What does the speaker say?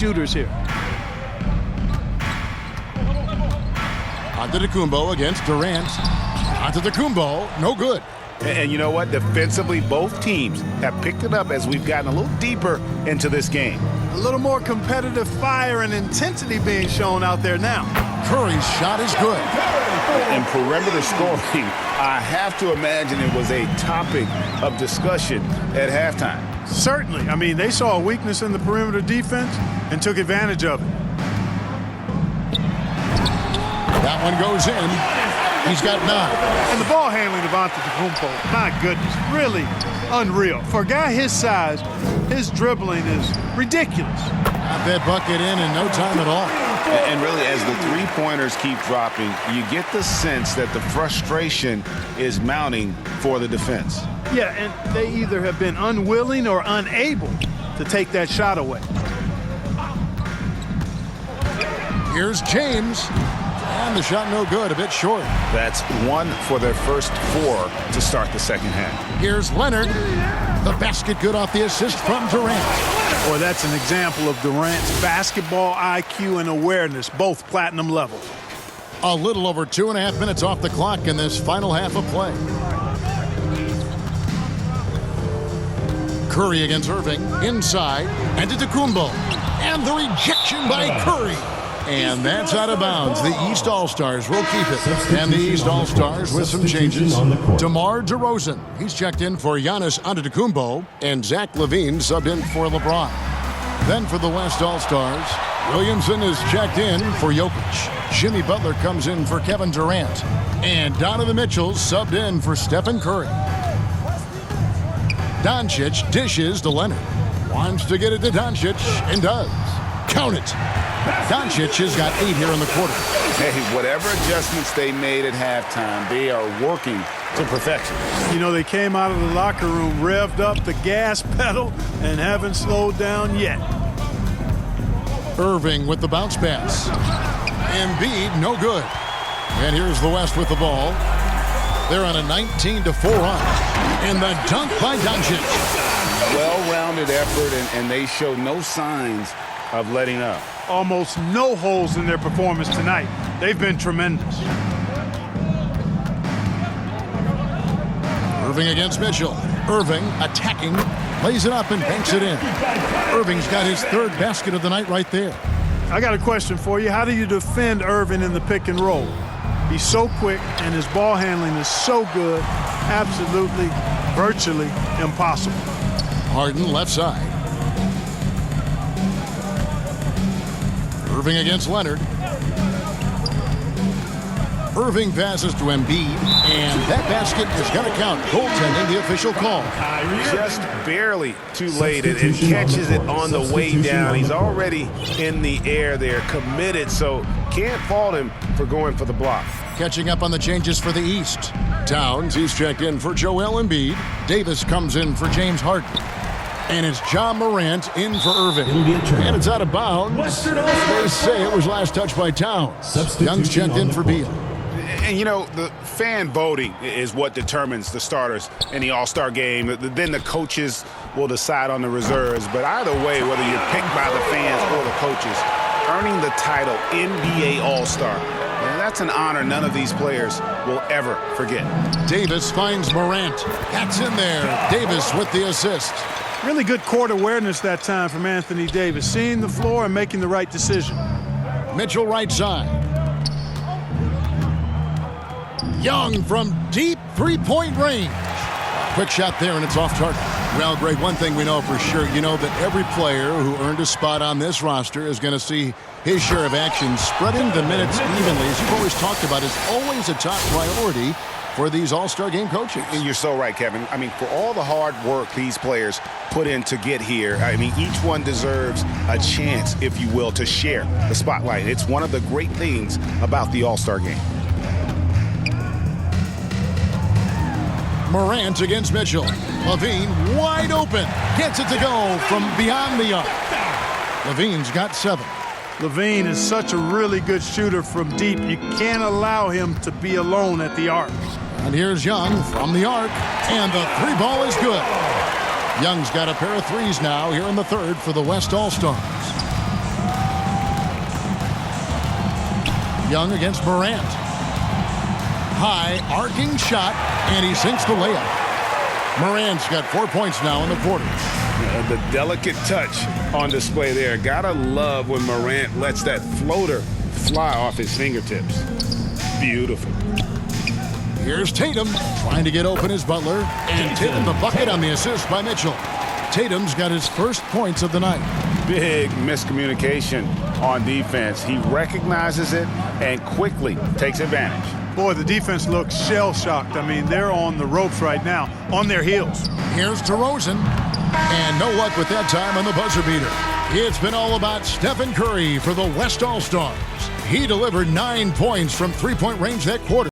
shooters here. Antetokounmpo against Durant. Antetokounmpo, no good. And you know what? Defensively, both teams have picked it up as we've gotten a little deeper into this game. A little more competitive fire and intensity being shown out there now. Curry's shot is good. In perimeter scoring, I have to imagine it was a topic of discussion at halftime. Certainly. I mean, they saw a weakness in the perimeter defense and took advantage of it. That one goes in. He's got 9. And the ball handling of Antetokounmpo, my goodness, really unreal. For a guy his size, his dribbling is ridiculous. Got that bucket in no time at all. And really, as the three-pointers keep dropping, you get the sense that the frustration is mounting for the defense. Yeah, and they either have been unwilling or unable to take that shot away. Here's James. And the shot no good, a bit short. That's 1 for their first 4 to start the second half. Here's Leonard. The basket good off the assist from Durant. Boy, that's an example of Durant's basketball IQ and awareness, both platinum level. A little over 2.5 minutes off the clock in this final half of play. Curry against Irving. Inside. Antetokounmpo. And the rejection by Curry. And that's out of bounds. The East All-Stars will keep it. And the East All-Stars with some changes. DeMar DeRozan. He's checked in for Giannis Antetokounmpo. And Zach LaVine subbed in for LeBron. Then for the West All-Stars, Williamson is checked in for Jokic. Jimmy Butler comes in for Kevin Durant. And Donovan Mitchell subbed in for Stephen Curry. Doncic dishes to Leonard. Wants to get it to Doncic and does. Count it. Doncic has got 8 here in the quarter. Hey, whatever adjustments they made at halftime, they are working to perfection. You know, they came out of the locker room, revved up the gas pedal, and haven't slowed down yet. Irving with the bounce pass. Embiid, no good. And here's the West with the ball. They're on a 19-4 run. And the dunk by Doncic. Well-rounded effort, and they show no signs of letting up. Almost no holes in their performance tonight. They've been tremendous. Irving against Mitchell. Irving attacking, lays it up and banks it in. Irving's got his 3rd basket of the night right there. I got a question for you. How do you defend Irving in the pick and roll? He's so quick and his ball handling is so good. Absolutely, virtually impossible. Harden left side. Irving against Leonard. Irving passes to Embiid, and that basket is going to count. Goaltending, the official call. Just barely too late and catches it on the way down. He's already in the air there, committed, so can't fault him for going for the block. Catching up on the changes for the East. Towns, he's checked in for Joel Embiid. Davis comes in for James Harden. And it's John Morant in for Irving. And it's out of bounds. They say it was last touched by Towns. Young's checked in for Beal. And, you know, the fan voting is what determines the starters in the All-Star game. Then the coaches will decide on the reserves. But either way, whether you're picked by the fans or the coaches, earning the title NBA All-Star, that's an honor none of these players will ever forget. Davis finds Morant. That's in there. Davis with the assist. Really good court awareness that time from Anthony Davis, seeing the floor and making the right decision. Mitchell right side. Young from deep three-point range. Quick shot there, and it's off target. Well, Greg, one thing we know for sure, you know that every player who earned a spot on this roster is going to see his share of action spreading the minutes evenly. As you've always talked about, it's always a top priority for these All-Star game coaches. And you're so right, Kevin. I mean, for all the hard work these players put in to get here, I mean, each one deserves a chance, if you will, to share the spotlight. It's one of the great things about the All-Star game. Morant against Mitchell. LaVine wide open. Gets it to go from beyond the arc. LaVine's got 7. LaVine is such a really good shooter from deep. You can't allow him to be alone at the arc. And here's Young from the arc. And the 3 ball is good. Young's got a pair of 3s now here in the 3rd for the West All-Stars. Young against Morant. High, arcing shot, and he sinks the layup. Morant's got 4 points now in the quarter. The delicate touch on display there. Gotta love when Morant lets that floater fly off his fingertips. Beautiful. Here's Tatum trying to get open as Butler, and Tatum the bucket on the assist by Mitchell. Tatum's got his first points of the night. Big miscommunication on defense. He recognizes it and quickly takes advantage. Boy, the defense looks shell-shocked. I mean, they're on the ropes right now, on their heels. Here's DeRozan, and no luck with that time on the buzzer beater. It's been all about Stephen Curry for the West All-Stars. He delivered 9 points from three-point range that quarter.